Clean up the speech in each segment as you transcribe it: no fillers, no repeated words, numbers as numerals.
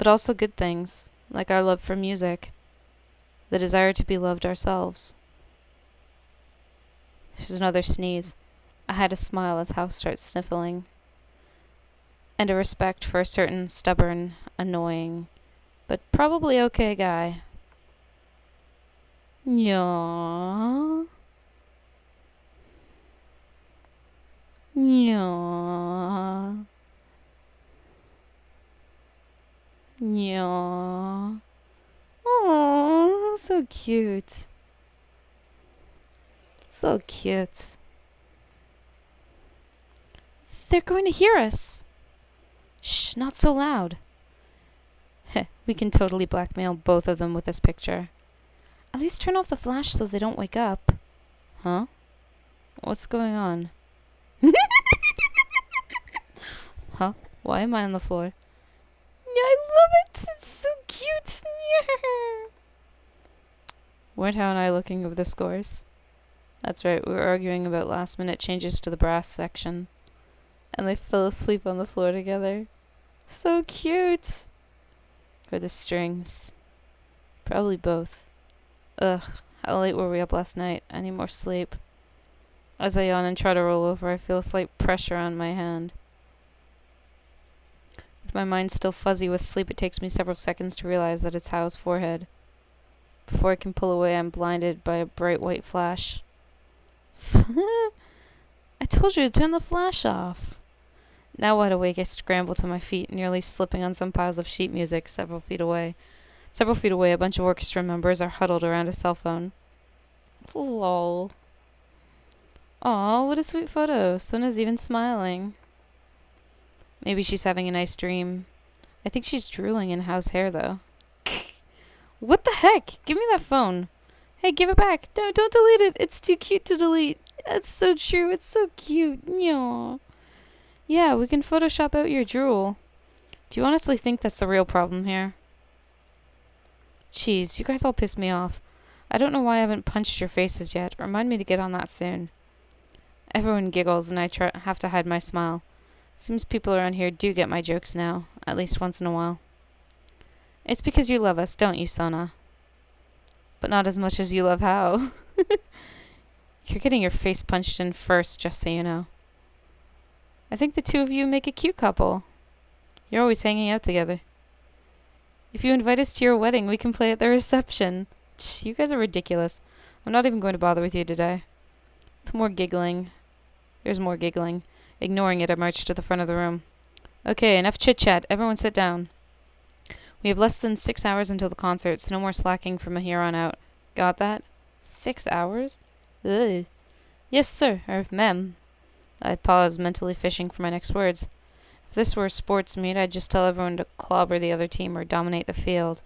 but also good things, like our love for music, the desire to be loved ourselves. There's another sneeze. I had a smile as House starts sniffling, and a respect for a certain stubborn, annoying, but probably okay guy. Yaw. Yaw. Yaw. Oh, so cute. So cute. They're going to hear us. Shh, not so loud. Heh, we can totally blackmail both of them with this picture. At least turn off the flash so they don't wake up. Huh? What's going on? Huh? Why am I on the floor? Yeah, I love it! It's so cute! Weren't How and I looking over the scores? That's right, we were arguing about last-minute changes to the brass section. And they fell asleep on the floor together. So cute! Or the strings. Probably both. Ugh, how late were we up last night? I need more sleep. As I yawn and try to roll over, I feel a slight pressure on my hand. With my mind still fuzzy with sleep, it takes me several seconds to realize that it's Hao's forehead. Before I can pull away, I'm blinded by a bright white flash. I told you to turn the flash off. Now wide awake, I scramble to my feet, nearly slipping on some piles of sheet music several feet away. Several feet away, a bunch of orchestra members are huddled around a cell phone. Lol. Aw, what a sweet photo. Sona's even smiling. Maybe she's having a nice dream. I think she's drooling in Hao's hair, though. What the heck? Give me that phone. Hey, give it back. No, don't delete it. It's too cute to delete. That's so true. It's so cute. Nyah. Yeah, we can Photoshop out your drool. Do you honestly think that's the real problem here? Jeez, you guys all piss me off. I don't know why I haven't punched your faces yet. Remind me to get on that soon. Everyone giggles and I have to hide my smile. Seems people around here do get my jokes now, at least once in a while. It's because you love us, don't you, Sona? But not as much as you love Hao. You're getting your face punched in first, just so you know. I think the two of you make a cute couple. You're always hanging out together. If you invite us to your wedding, we can play at the reception. You guys are ridiculous. I'm not even going to bother with you today. With more giggling. There's more giggling. Ignoring it, I march to the front of the room. Okay, enough chit-chat. Everyone sit down. We have less than 6 hours until the concert, so no more slacking from here on out. Got that? 6 hours? Ugh. Yes, sir, or ma'am. I paused, mentally fishing for my next words. If this were a sports meet, I'd just tell everyone to clobber the other team or dominate the field,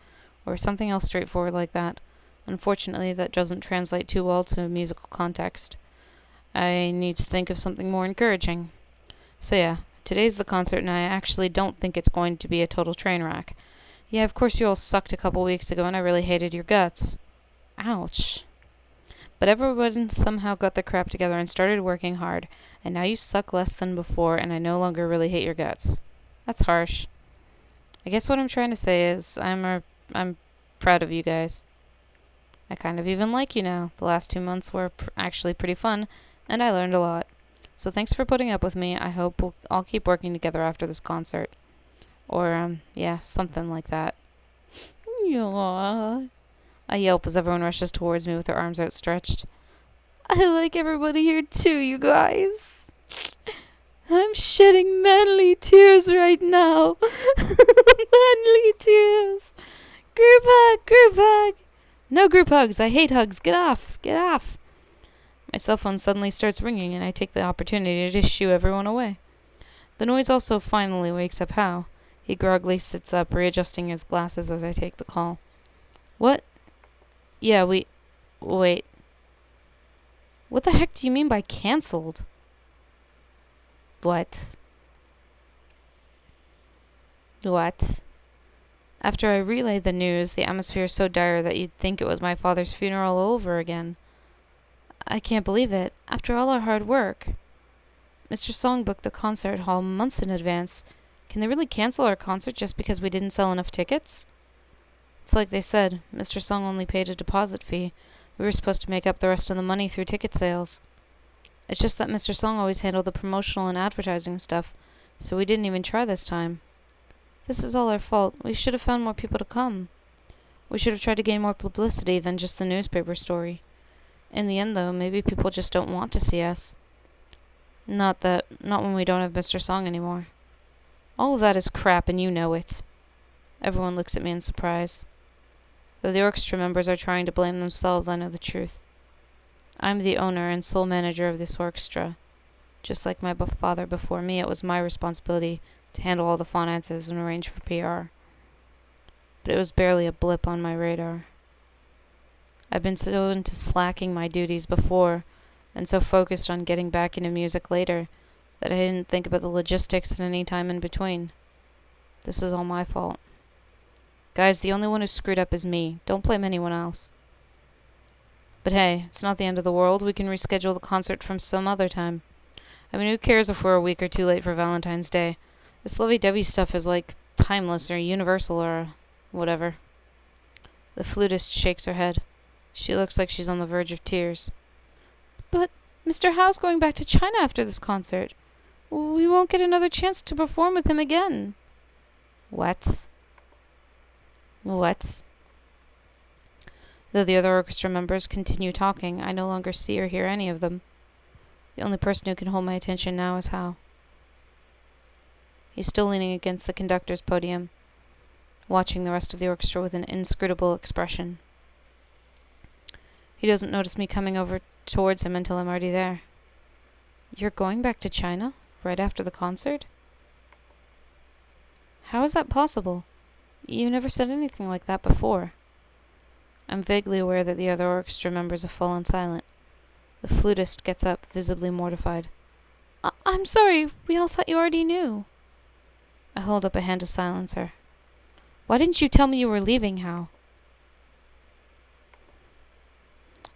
or something else straightforward like that. Unfortunately, that doesn't translate too well to a musical context. I need to think of something more encouraging. So yeah, today's the concert, and I actually don't think it's going to be a total train wreck. Yeah, of course you all sucked a couple weeks ago, and I really hated your guts. Ouch. But everyone somehow got their crap together and started working hard, and now you suck less than before, and I no longer really hate your guts. That's harsh. I guess what I'm trying to say is I'm proud of you guys. I kind of even like you now. The last 2 months were actually pretty fun, and I learned a lot. So thanks for putting up with me. I hope we'll all keep working together after this concert. Or, yeah, something like that. Aww. I yelp as everyone rushes towards me with their arms outstretched. I like everybody here too, you guys. I'm shedding manly tears right now. Manly tears. Group hug, group hug. No group hugs. I hate hugs. Get off. Get off. My cell phone suddenly starts ringing, and I take the opportunity to shoo everyone away. The noise also finally wakes up Hao. He groggily sits up, readjusting his glasses as I take the call. What? Yeah, wait. What the heck do you mean by cancelled? What? After I relay the news, the atmosphere is so dire that you'd think it was my father's funeral all over again. I can't believe it. After all our hard work. Mr. Song booked the concert hall months in advance. Can they really cancel our concert just because we didn't sell enough tickets? It's like they said, Mr. Song only paid a deposit fee. We were supposed to make up the rest of the money through ticket sales. It's just that Mr. Song always handled the promotional and advertising stuff, so we didn't even try this time. This is all our fault. We should have found more people to come. We should have tried to gain more publicity than just the newspaper story. In the end, though, maybe people just don't want to see us. Not when we don't have Mr. Song anymore. All of that is crap, and you know it. Everyone looks at me in surprise. Though the orchestra members are trying to blame themselves, I know the truth. I'm the owner and sole manager of this orchestra. Just like my father before me, it was my responsibility to handle all the finances and arrange for PR. But it was barely a blip on my radar. I've been so into slacking my duties before, and so focused on getting back into music later, that I didn't think about the logistics at any time in between. This is all my fault. Guys, the only one who screwed up is me. Don't blame anyone else. But hey, it's not the end of the world. We can reschedule the concert from some other time. I mean, who cares if we're a week or two late for Valentine's Day? This lovey-dovey stuff is like timeless or universal or whatever. The flutist shakes her head. She looks like she's on the verge of tears. But Mr. Howe's going back to China after this concert. We won't get another chance to perform with him again. What? What? Though the other orchestra members continue talking, I no longer see or hear any of them. The only person who can hold my attention now is Howe. He's still leaning against the conductor's podium, watching the rest of the orchestra with an inscrutable expression. He doesn't notice me coming over towards him until I'm already there. You're going back to China? Right after the concert? How is that possible? You never said anything like that before. I'm vaguely aware that the other orchestra members have fallen silent. The flutist gets up, visibly mortified. I'm sorry, we all thought you already knew. I hold up a hand to silence her. Why didn't you tell me you were leaving, Hal?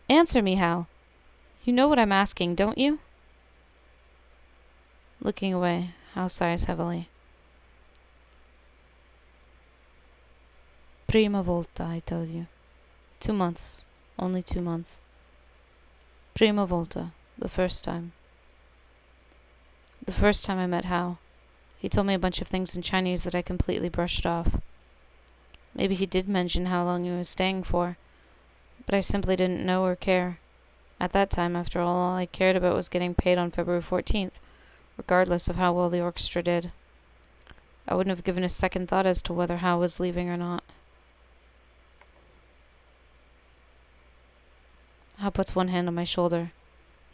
Answer me, Hal. You know what I'm asking, don't you? Looking away, Hal sighs heavily. Prima volta, I told you. 2 months. Only 2 months. Prima volta. The first time. The first time I met Hal, he told me a bunch of things in Chinese that I completely brushed off. Maybe he did mention how long he was staying for, but I simply didn't know or care. At that time, after all I cared about was getting paid on February 14th, regardless of how well the orchestra did. I wouldn't have given a second thought as to whether Hal was leaving or not. Hal puts one hand on my shoulder.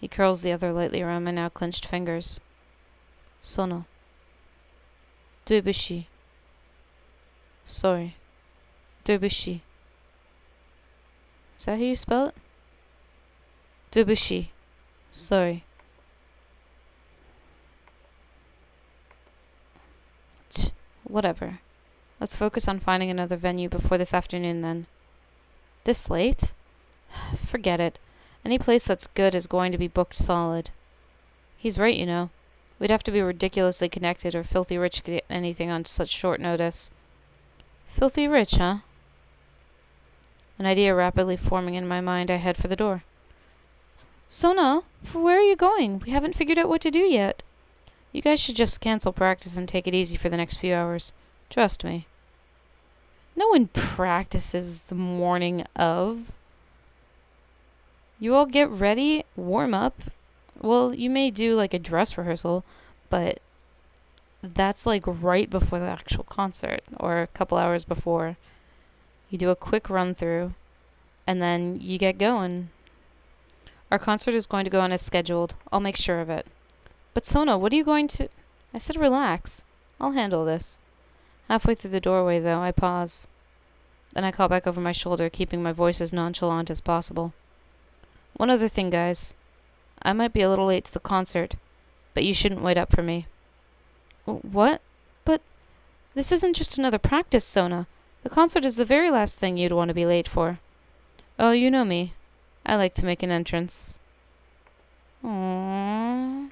He curls the other lightly around my now clenched fingers. Sono. Debussy. Sorry. Debussy. Is that how you spell it? Debussy. Sorry. Whatever. Let's focus on finding another venue before this afternoon then. This late? Forget it. Any place that's good is going to be booked solid. He's right, you know. We'd have to be ridiculously connected or filthy rich to get anything on such short notice. Filthy rich, huh? An idea rapidly forming in my mind, I head for the door. Sona, where are you going? We haven't figured out what to do yet. You guys should just cancel practice and take it easy for the next few hours. Trust me. No one practices the morning of. You all get ready, warm up. Well, you may do like a dress rehearsal, but that's like right before the actual concert or a couple hours before. You do a quick run through and then you get going. Our concert is going to go on as scheduled. I'll make sure of it. But Sona, what are you going to... I said relax. I'll handle this. Halfway through the doorway, though, I pause. Then I call back over my shoulder, keeping my voice as nonchalant as possible. One other thing, guys. I might be a little late to the concert, but you shouldn't wait up for me. What? But this isn't just another practice, Sona. The concert is the very last thing you'd want to be late for. Oh, you know me. I like to make an entrance. Aww.